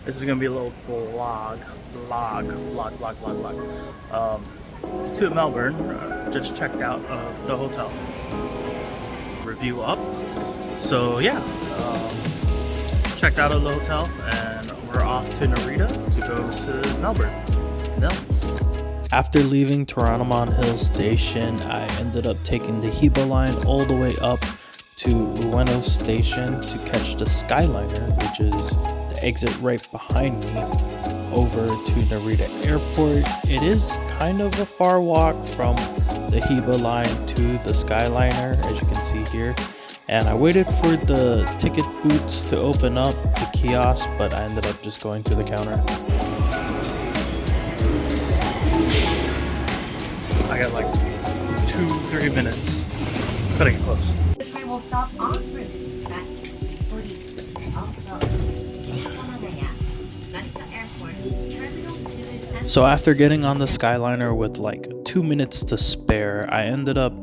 This is gonna be a little vlog. To Melbourne, just checked out of the hotel. Review up. So yeah, checked out of the hotel and we're off to Narita to go to Melbourne. After leaving Torontomon Hill Station, I ended up taking the Hiba line all the way up to Ueno Station to catch the Skyliner, which is the exit right behind me, over to Narita Airport. It is kind of a far walk from the Hiba line to the Skyliner, as you can see here. And I waited for the ticket booths to open up, the kiosk, but I ended up just going to the counter. I got like 2-3 minutes. Gotta get close. This train will stop en route at 40 Manila Airport. Terminal 2 is. So after getting on the Skyliner with like 2 minutes to spare, I ended up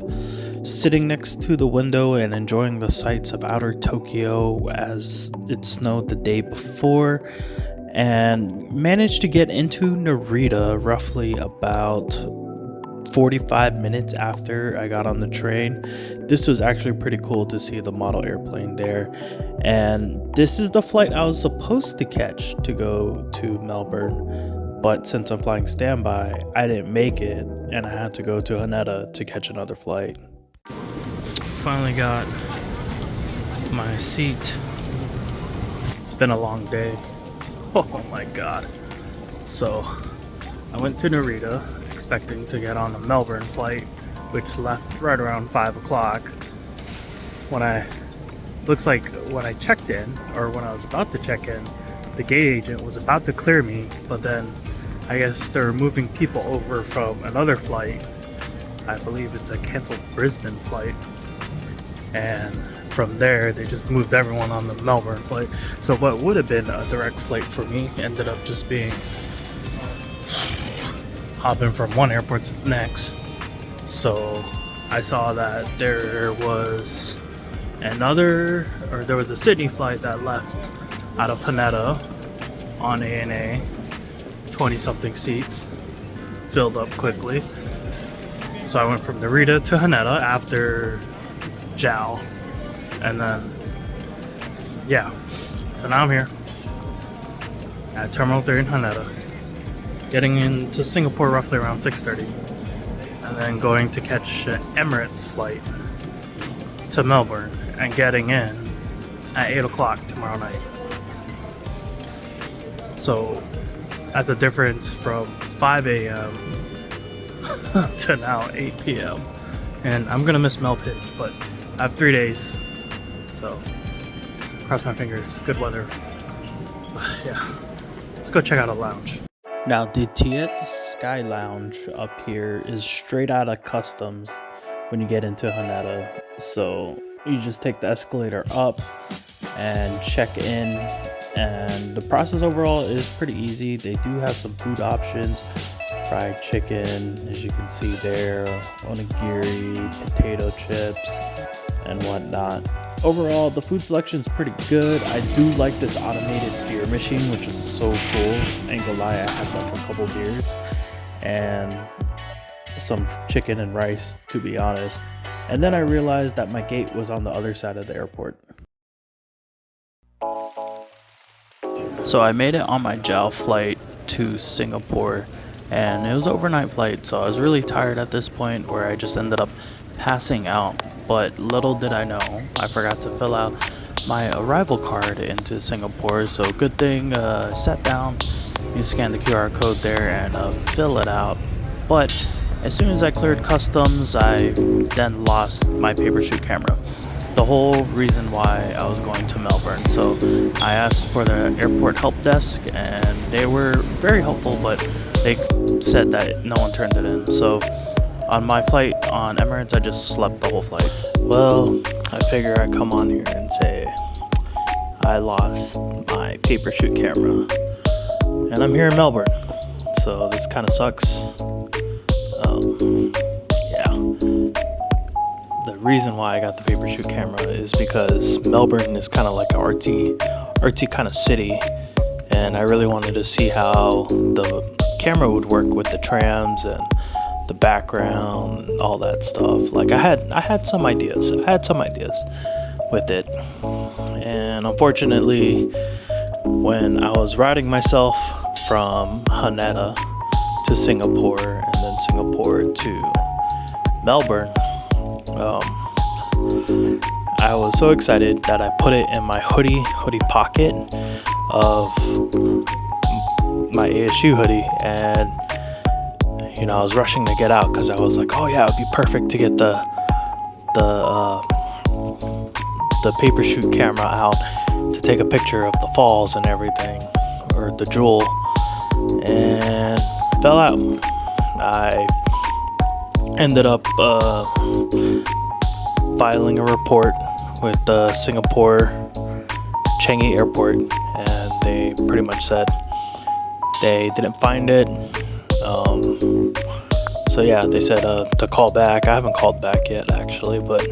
sitting next to the window and enjoying the sights of outer Tokyo as it snowed the day before, and managed to get into Narita roughly about 45 minutes after I got on the train. This was actually pretty cool to see the model airplane there, and this is the flight I was supposed to catch to go to Melbourne, but since I'm flying standby, I didn't make it and I had to go to Haneda to catch another flight. Finally got my seat. It's been a long day. Oh my god. So I went to Narita expecting to get on a Melbourne flight, which left right around 5 o'clock. When I checked in, or when I was about to check in, the gate agent was about to clear me, but then I guess they're moving people over from another flight. I believe it's a canceled Brisbane flight, and from there they just moved everyone on the Melbourne flight. So what would have been a direct flight for me ended up just being hopping from one airport to the next. So I saw that there was a Sydney flight that left out of Haneda on ANA, 20 something seats, filled up quickly. So I went from Narita to Haneda after JAL, and then yeah, so now I'm here at Terminal 3 in Haneda, getting into Singapore roughly around 6:30, and then going to catch an Emirates flight to Melbourne and getting in at 8 o'clock tomorrow night. So that's a difference from 5 a.m. to now 8 p.m. And I'm gonna miss Melbourne, but I have 3 days, so cross my fingers. Good weather. Yeah, let's go check out a lounge. Now the Tiet Sky Lounge up here is straight out of customs when you get into Haneda. So you just take the escalator up and check in, and the process overall is pretty easy. They do have some food options: fried chicken, as you can see there, onigiri, potato chips, and whatnot. Overall, the food selection is pretty good. I do like this automated beer machine, which is so cool. Ain't gonna lie, I had like a couple beers and some chicken and rice, to be honest. And then I realized that my gate was on the other side of the airport. So I made it on my JAL flight to Singapore, and it was an overnight flight, so I was really tired at this point where I just ended up passing out. But little did I know, I forgot to fill out my arrival card into Singapore. So good thing, sat down, you scan the QR code there and fill it out. But as soon as I cleared customs, I then lost my papershoot camera. The whole reason why I was going to Melbourne. So I asked for the airport help desk and they were very helpful, but they said that no one turned it in. So on my flight on Emirates, I just slept the whole flight. Well, I figure I'd come on here and say I lost my papershoot camera, and I'm here in Melbourne, so this kind of sucks. Yeah. The reason why I got the papershoot camera is because Melbourne is kind of like an artsy kind of city, and I really wanted to see how the camera would work with the trams and the background, all that stuff. Like I had some ideas. With it, and unfortunately, when I was riding myself from Haneda to Singapore and then Singapore to Melbourne, I was so excited that I put it in my hoodie pocket of my ASU hoodie, and I was rushing to get out because I was like, oh yeah, it'd be perfect to get the papershoot camera out to take a picture of the falls and everything, or the jewel, and fell out. I ended up filing a report with the Singapore Changi Airport, and they pretty much said they didn't find it. So yeah, they said to call back. I haven't called back yet actually, but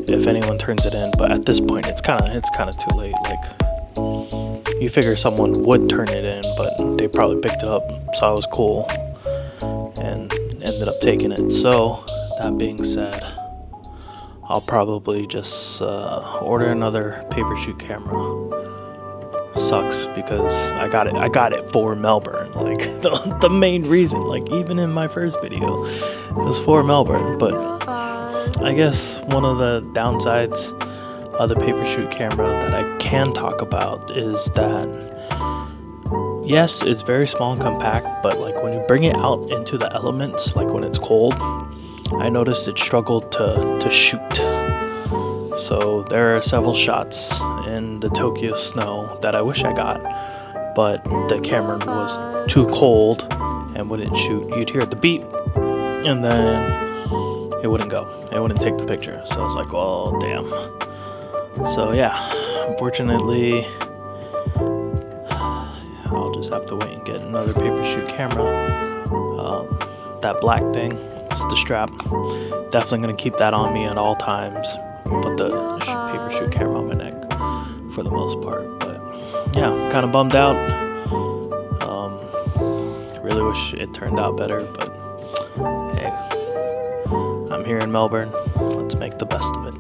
if anyone turns it in, but at this point it's kind of too late. Like, you figure someone would turn it in, but they probably picked it up, so I was cool and ended up taking it. So that being said, I'll probably just order another papershoot camera. Sucks because I got it for Melbourne. Like the main reason, like even in my first video, it was for Melbourne. But I guess one of the downsides of the papershoot camera that I can talk about is that yes, it's very small and compact, but like when you bring it out into the elements, like when it's cold, I noticed it struggled to shoot. So there are several shots in the Tokyo snow that I wish I got, but the camera was too cold and wouldn't shoot. You'd hear the beep, and then it wouldn't go. It wouldn't take the picture. So I was like, oh, damn. So yeah, unfortunately, I'll just have to wait and get another papershoot camera. That black thing, it's the strap. Definitely going to keep that on me at all times. Put the papershoot camera on my neck for the most part. But yeah, kind of bummed out. Really wish it turned out better, but hey, I'm here in Melbourne. Let's make the best of it.